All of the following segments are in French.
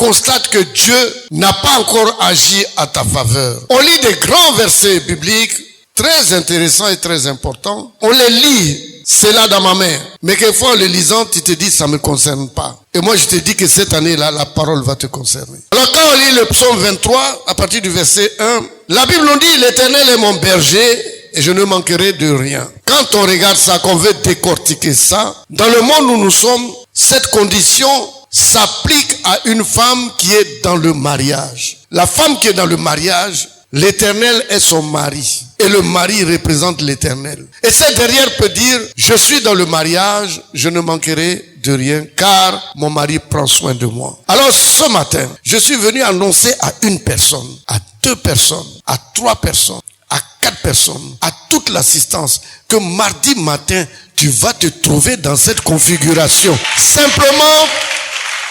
constate que Dieu n'a pas encore agi à ta faveur. On lit des grands versets bibliques très intéressants et très importants. On les lit, c'est là dans ma main. Mais quelquefois en les lisant, tu te dis, ça ne me concerne pas. Et moi, je te dis que cette année-là, la parole va te concerner. Alors quand on lit le psaume 23, à partir du verset 1, la Bible nous dit, l'Éternel est mon berger et je ne manquerai de rien. Quand on regarde ça, qu'on veut décortiquer ça, dans le monde où nous sommes, cette condition s'applique à une femme qui est dans le mariage. La femme qui est dans le mariage, l'Éternel est son mari. Et le mari représente l'Éternel. Et cette dernière peut dire, je suis dans le mariage, je ne manquerai de rien, car mon mari prend soin de moi. Alors ce matin, je suis venu annoncer à une personne, à 2 personnes, à 3 personnes, à 4 personnes, à toute l'assistance, que mardi matin, tu vas te trouver dans cette configuration. Simplement,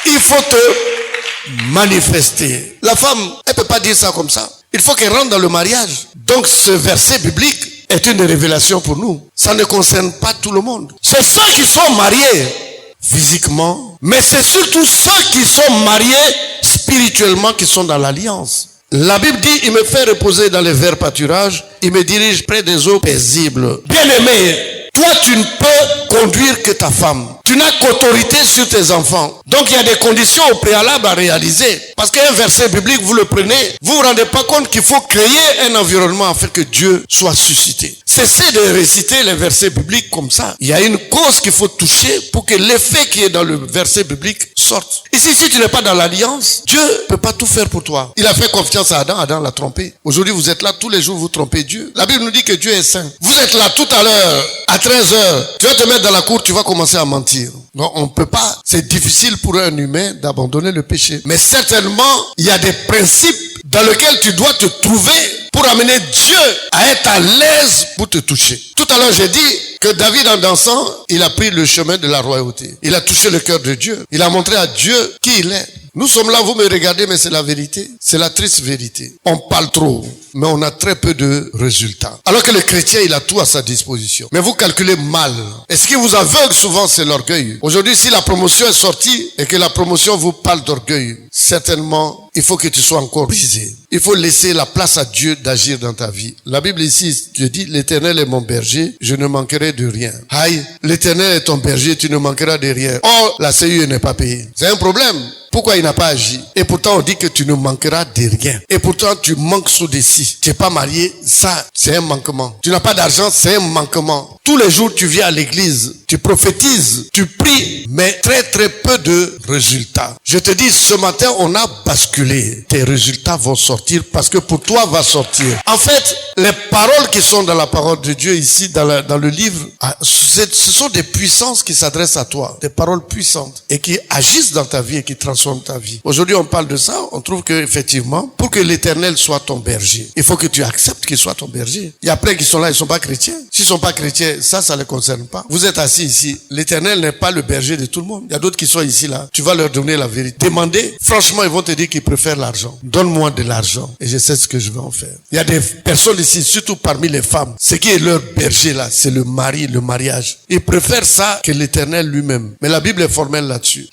il faut te manifester. La femme, elle peut pas dire ça comme ça. Il faut qu'elle rentre dans le mariage. Donc ce verset biblique est une révélation pour nous. Ça ne concerne pas tout le monde. C'est ceux qui sont mariés physiquement, mais c'est surtout ceux qui sont mariés spirituellement qui sont dans l'alliance. La Bible dit, il me fait reposer dans les verts pâturages, il me dirige près des eaux paisibles. Bien-aimé, toi tu ne peux conduire que ta femme. Tu n'as qu'autorité sur tes enfants. Donc il y a des conditions au préalable à réaliser. Parce qu'un verset biblique, vous le prenez, vous vous rendez pas compte qu'il faut créer un environnement afin que Dieu soit suscité. Cessez de réciter les versets bibliques comme ça. Il y a une cause qu'il faut toucher pour que l'effet qui est dans le verset biblique sorte. Ici, si tu n'es pas dans l'alliance, Dieu ne peut pas tout faire pour toi. Il a fait confiance à Adam, Adam l'a trompé. Aujourd'hui, vous êtes là, tous les jours, vous trompez Dieu. La Bible nous dit que Dieu est saint. vous êtes là tout à l'heure, à 13h, tu vas te mettre dans la cour, tu vas commencer à mentir. Non, on ne peut pas. C'est difficile pour un humain d'abandonner le péché. Mais certainement, il y a des principes dans lesquels tu dois te trouver pour amener Dieu à être à l'aise pour te toucher. Tout à l'heure, j'ai dit que David, en dansant, il a pris le chemin de la royauté. Il a touché le cœur de Dieu. Il a montré à Dieu qui il est. Nous sommes là, vous me regardez, mais c'est la vérité. C'est la triste vérité. On parle trop, mais on a très peu de résultats. Alors que le chrétien, il a tout à sa disposition. Mais vous calculez mal. Et ce qui vous aveugle souvent, c'est l'orgueil. Aujourd'hui, si la promotion est sortie et que la promotion vous parle d'orgueil, certainement, il faut que tu sois encore brisé. Il faut laisser la place à Dieu d'agir dans ta vie. La Bible ici, Dieu dit, l'Éternel est mon berger, je ne manquerai de rien. Aïe, l'Éternel est ton berger, tu ne manqueras de rien. Or, la CUE n'est pas payée. C'est un problème. Pourquoi il n'a pas agi? Et pourtant on dit que tu ne manqueras de rien. Et pourtant tu manques sous des si. Tu n'es pas marié, ça c'est un manquement. Tu n'as pas d'argent, c'est un manquement. Tous les jours tu viens à l'église, tu prophétises, tu pries, mais très très peu de résultats. Je te dis, ce matin on a basculé. Tes résultats vont sortir parce que pour toi va sortir. En fait, les paroles qui sont dans la parole de Dieu ici, dans le livre, ce sont des puissances qui s'adressent à toi. Des paroles puissantes et qui agissent dans ta vie et qui transforment ta vie. Aujourd'hui, on parle de ça, on trouve que effectivement, pour que l'Éternel soit ton berger, il faut que tu acceptes qu'il soit ton berger. Il y a plein qui sont là, ils sont pas chrétiens. S'ils sont pas chrétiens, ça les concerne pas. Vous êtes assis ici, l'Éternel n'est pas le berger de tout le monde. Il y a d'autres qui sont ici là, tu vas leur donner la vérité. Demandez, franchement, ils vont te dire qu'ils préfèrent l'argent. Donne-moi de l'argent et je sais ce que je vais en faire. Il y a des personnes ici, surtout parmi les femmes, ce qui est leur berger là, c'est le mari, le mariage. Ils préfèrent ça que l'Éternel lui-même. Mais la Bible est formelle là-dessus.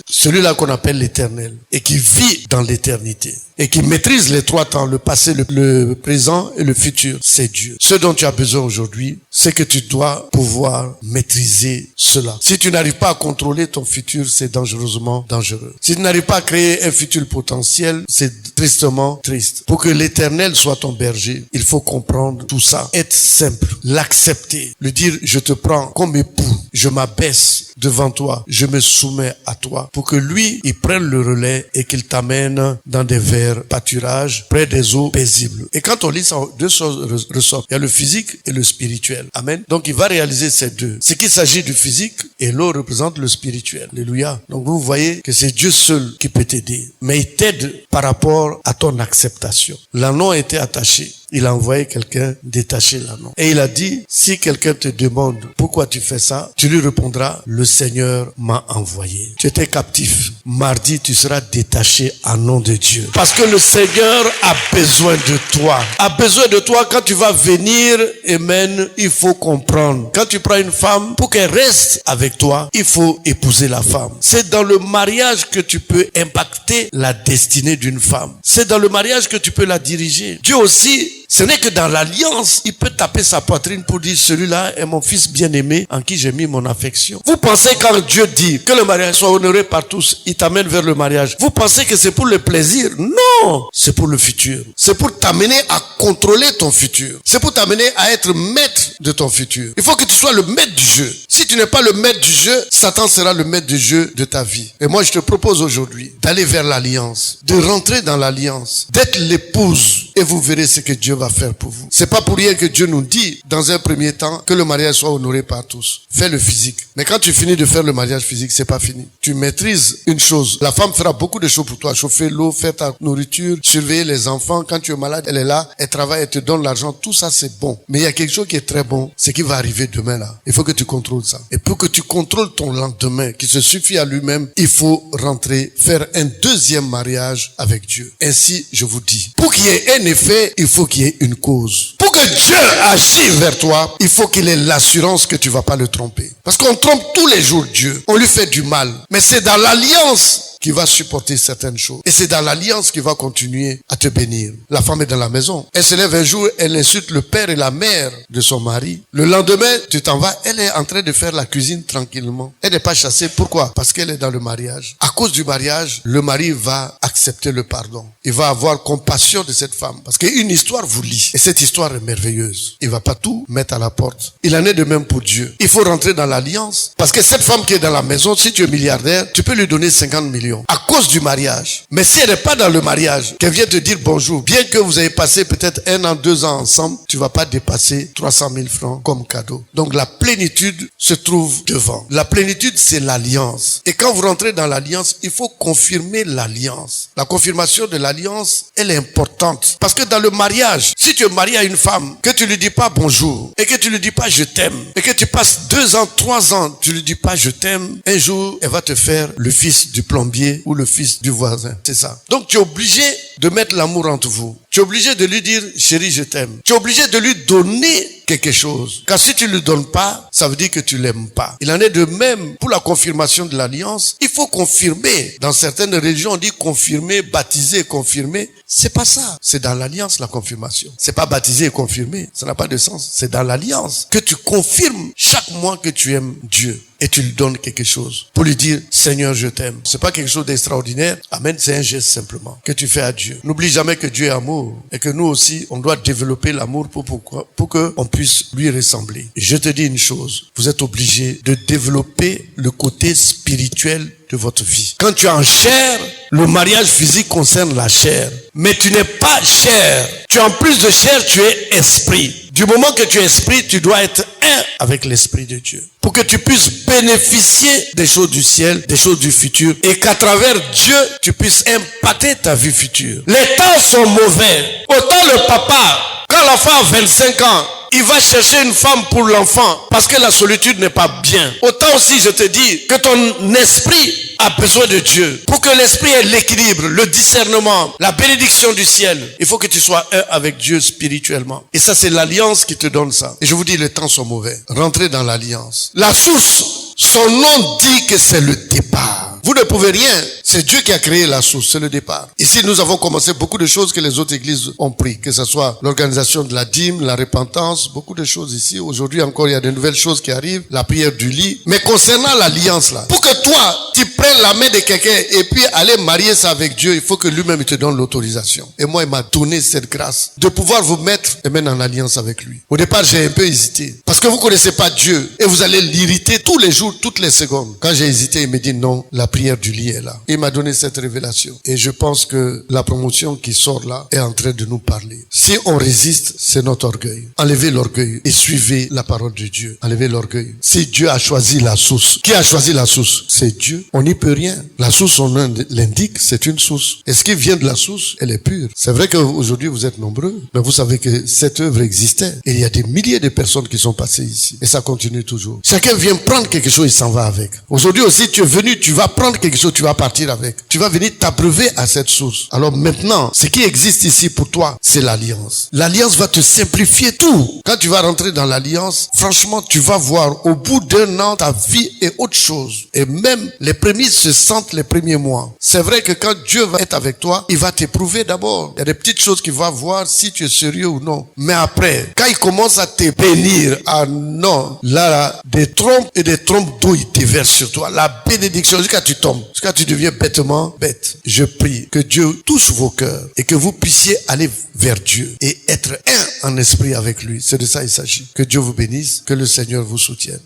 Celui-là qu'on appelle l'Éternel et qui vit dans l'éternité et qui maîtrise les 3 temps, le passé, le présent et le futur, c'est Dieu. Ce dont tu as besoin aujourd'hui, c'est que tu dois pouvoir maîtriser cela. Si tu n'arrives pas à contrôler ton futur, c'est dangereusement dangereux. Si tu n'arrives pas à créer un futur potentiel, c'est tristement triste. Pour que l'Éternel soit ton berger, il faut comprendre tout ça. Être simple, l'accepter, lui dire je te prends comme époux, je m'abaisse devant toi, je me soumets à toi, pour que lui, il prenne le relais et qu'il t'amène dans des verts pâturages, près des eaux paisibles. Et quand on lit ça, 2 choses ressortent. Il y a le physique et le spirituel. Amen. Donc il va réaliser ces 2. Ce qu'il s'agit du physique et l'eau représente le spirituel. Alléluia. Donc vous voyez que c'est Dieu seul qui peut t'aider. Mais il t'aide par rapport à ton acceptation. L'anneau a été attaché. il a envoyé quelqu'un détacher l'anneau. Et il a dit, si quelqu'un te demande pourquoi tu fais ça, tu lui répondras, le Seigneur m'a envoyé. Tu étais captif. Mardi, tu seras détaché en nom de Dieu. Parce que le Seigneur a besoin de toi. A besoin de toi quand tu vas venir. Amen. Il faut comprendre. Quand tu prends une femme, pour qu'elle reste avec toi, il faut épouser la femme. C'est dans le mariage que tu peux impacter la destinée d'une femme. C'est dans le mariage que tu peux la diriger. Dieu aussi, ce n'est que dans l'alliance, il peut taper sa poitrine pour dire, celui-là est mon fils bien-aimé en qui j'ai mis mon affection. Vous pensez quand Dieu dit que le mariage soit honoré par tous, il t'amène vers le mariage. Vous pensez que c'est pour le plaisir? Non, c'est pour le futur. C'est pour t'amener à contrôler ton futur. C'est pour t'amener à être maître de ton futur. Il faut que tu sois le maître du jeu. Si tu n'es pas le maître du jeu, Satan sera le maître du jeu de ta vie. Et moi, je te propose aujourd'hui d'aller vers l'alliance, de rentrer dans l'alliance, d'être l'épouse. Et vous verrez ce que Dieu va faire pour vous. C'est pas pour rien que Dieu nous dit, dans un premier temps, que le mariage soit honoré par tous. Fais le physique. Mais quand tu finis de faire le mariage physique, c'est pas fini. Tu maîtrises une chose. La femme fera beaucoup de choses pour toi. Chauffer l'eau, faire ta nourriture, surveiller les enfants. Quand tu es malade, elle est là, elle travaille, elle te donne l'argent. Tout ça, c'est bon. Mais il y a quelque chose qui est très bon. C'est qui va arriver demain là. Il faut que tu contrôles ça. Et pour que tu contrôles ton lendemain, qui se suffit à lui-même, il faut rentrer, faire un deuxième mariage avec Dieu. Ainsi, je vous dis, pour qu'il y ait un effet, il faut qu'il y ait une cause. Pour que Dieu agisse vers toi, il faut qu'il ait l'assurance que tu vas pas le tromper. Parce qu'on trompe tous les jours Dieu. On lui fait du mal. Mais c'est dans l'alliance qui va supporter certaines choses. Et c'est dans l'alliance qui va continuer à te bénir. La femme est dans la maison. Elle se lève un jour, elle insulte le père et la mère de son mari. Le lendemain, tu t'en vas, elle est en train de faire la cuisine tranquillement. Elle n'est pas chassée. Pourquoi? Parce qu'elle est dans le mariage. À cause du mariage, le mari va accepter le pardon. Il va avoir compassion de cette femme. Parce qu'une histoire vous lie. Et cette histoire est merveilleuse. Il va pas tout mettre à la porte. Il en est de même pour Dieu. Il faut rentrer dans l'alliance. Parce que cette femme qui est dans la maison, si tu es milliardaire, tu peux lui donner 50 millions. À cause du mariage. Mais si elle n'est pas dans le mariage, qu'elle vient te dire bonjour, bien que vous ayez passé peut-être 1 an, 2 ans ensemble, tu vas pas dépasser 300 000 francs comme cadeau. Donc la plénitude se trouve devant. La plénitude, c'est l'alliance. Et quand vous rentrez dans l'alliance, il faut confirmer l'alliance. La confirmation de l'alliance, elle est importante. Parce que dans le mariage, si tu es marié à une femme, que tu lui dis pas bonjour, et que tu lui dis pas je t'aime, et que tu passes 2 ans, 3 ans, tu lui dis pas je t'aime, un jour, elle va te faire le fils du plombier ou le fils du voisin. C'est ça. Donc tu es obligé de mettre l'amour entre vous. Tu es obligé de lui dire chérie je t'aime. Tu es obligé de lui donner quelque chose. Car si tu ne lui donnes pas, ça veut dire que tu l'aimes pas. Il en est de même pour la confirmation de l'alliance. Il faut confirmer. Dans certaines religions, on dit confirmer, baptiser, confirmer. C'est pas ça. C'est dans l'alliance la confirmation. C'est pas baptiser et confirmer. Ça n'a pas de sens. C'est dans l'alliance que tu confirmes chaque mois que tu aimes Dieu. Et tu lui donnes quelque chose pour lui dire Seigneur je t'aime. C'est pas quelque chose d'extraordinaire. Amen, c'est un geste simplement que tu fais à Dieu. N'oublie jamais que Dieu est amour et que nous aussi on doit développer l'amour pour que on puisse lui ressembler. Et je te dis une chose, vous êtes obligé de développer le côté spirituel de votre vie. Quand tu es en chair, le mariage physique concerne la chair. Mais tu n'es pas chair. Tu es en plus de chair, tu es esprit. Du moment que tu es esprit, tu dois être un avec l'esprit de Dieu. Pour que tu puisses bénéficier des choses du ciel, des choses du futur. Et qu'à travers Dieu, tu puisses impacter ta vie future. Les temps sont mauvais. Autant le papa, quand l'enfant a 25 ans, il va chercher une femme pour l'enfant parce que la solitude n'est pas bien. Autant aussi je te dis que ton esprit a besoin de Dieu. Pour que l'esprit ait l'équilibre, le discernement, la bénédiction du ciel, il faut que tu sois un avec Dieu spirituellement. Et ça c'est l'alliance qui te donne ça. Et je vous dis, les temps sont mauvais. Rentrez dans l'alliance. La source, son nom dit que c'est le départ. Vous ne pouvez rien. C'est Dieu qui a créé la source, c'est le départ. Ici, nous avons commencé beaucoup de choses que les autres églises ont pris. Que ce soit l'organisation de la dîme, la repentance, beaucoup de choses ici. Aujourd'hui encore, il y a de nouvelles choses qui arrivent. La prière du lit. Mais concernant l'alliance là, pour que toi, tu prennes la main de quelqu'un et puis aller marier ça avec Dieu, il faut que lui-même il te donne l'autorisation. Et moi, il m'a donné cette grâce de pouvoir vous mettre et mettre en alliance avec lui. Au départ, j'ai un peu hésité. Parce que vous connaissez pas Dieu et vous allez l'irriter tous les jours, toutes les secondes. Quand j'ai hésité, il me dit non, la prière du lit est là. Il m'a donné cette révélation. Et je pense que la promotion qui sort là est en train de nous parler. Si on résiste, c'est notre orgueil. Enlevez l'orgueil et suivez la parole de Dieu. Enlevez l'orgueil. Si Dieu a choisi la source, qui a choisi la source? C'est Dieu. On n'y peut rien. La source, on l'indique, c'est une source. Et ce qui vient de la source, elle est pure. C'est vrai qu'aujourd'hui vous êtes nombreux, mais vous savez que cette œuvre existait. Et il y a des milliers de personnes qui sont passées ici. Et ça continue toujours. Chacun vient prendre quelque chose, il s'en va avec. Aujourd'hui aussi, tu es venu, tu vas prendre quelque chose, tu vas partir avec. Tu vas venir t'abreuver à cette source. Alors maintenant, ce qui existe ici pour toi, c'est l'alliance. L'alliance va te simplifier tout. Quand tu vas rentrer dans l'alliance, franchement, tu vas voir au bout d'un an, ta vie est autre chose. Et même les prémices se sentent les premiers mois. C'est vrai que quand Dieu va être avec toi, il va t'éprouver d'abord. Il y a des petites choses qu'il va voir si tu es sérieux ou non. Mais après, quand il commence à te bénir, ah non, là, des trompes et des trompes d'eau, il te verse sur toi. La bénédiction, jusqu'à tu tombes, jusqu'à tu deviens bêtement bête. Je prie que Dieu touche vos cœurs et que vous puissiez aller vers Dieu et être un en esprit avec lui. C'est de ça il s'agit. Que Dieu vous bénisse, que le Seigneur vous soutienne.